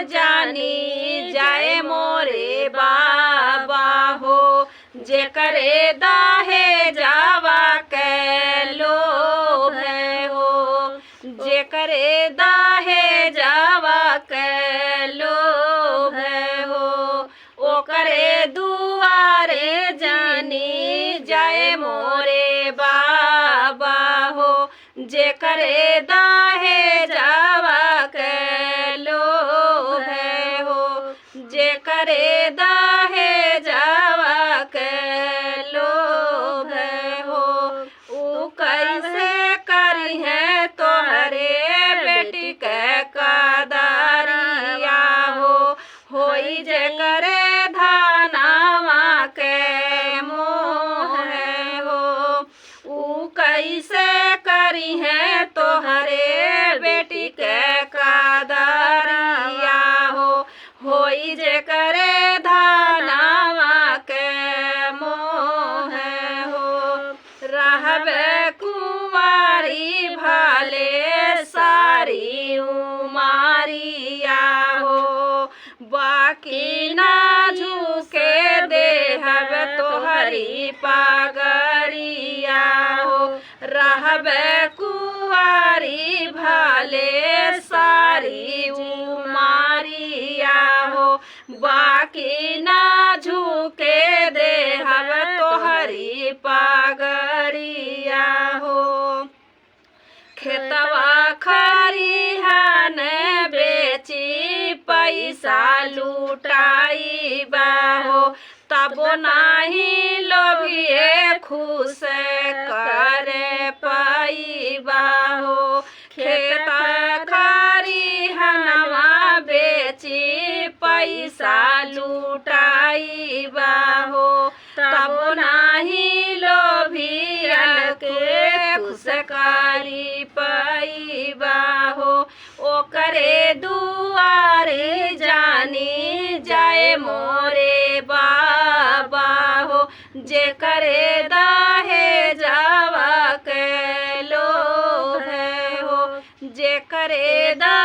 जानी जाए मोरे बाबा हो। जे करे दाहे जावा के लोभ हो, जे करे दाहे जावा के लोभ हो, ओ करे दुआरे जानी जाए मोरे बाबा हो। जे करे दाहे जावा के लोभ हो, जे करे दाहे जावा के लोभ हो, ऊ कैसे करी है तोहरे बेटी के कदरिया हो। होई जे करे धानावा के मोह हो, ऊ कैसे करी है तोहरे बेटी के कदरिया हो। होई जे करे धानावा के मोह हो, रहबे कुंवारी भले सारी उमारिया हो। बाकी ना झुके देहब तोहरी पगरिया हो, रहबे कुंवारी भले सारी उमारिया हो। बाकी ना झुके देहब तोहरी पगरिया हो। खेतवा खरिहान बेची पैसा लुटाई हो, तबो नाही लोभिए खुश करे पाइबा हो। खेत खरिहानवा बेची पैसा लुटाइबा हो, तबो नाही लोभियन के खुश करी पाइबा हो। ओकरे दुआरे जानी जाए मोरे बाबा हो। जे करे दाहे जावा के लोभ हो, जे करे दा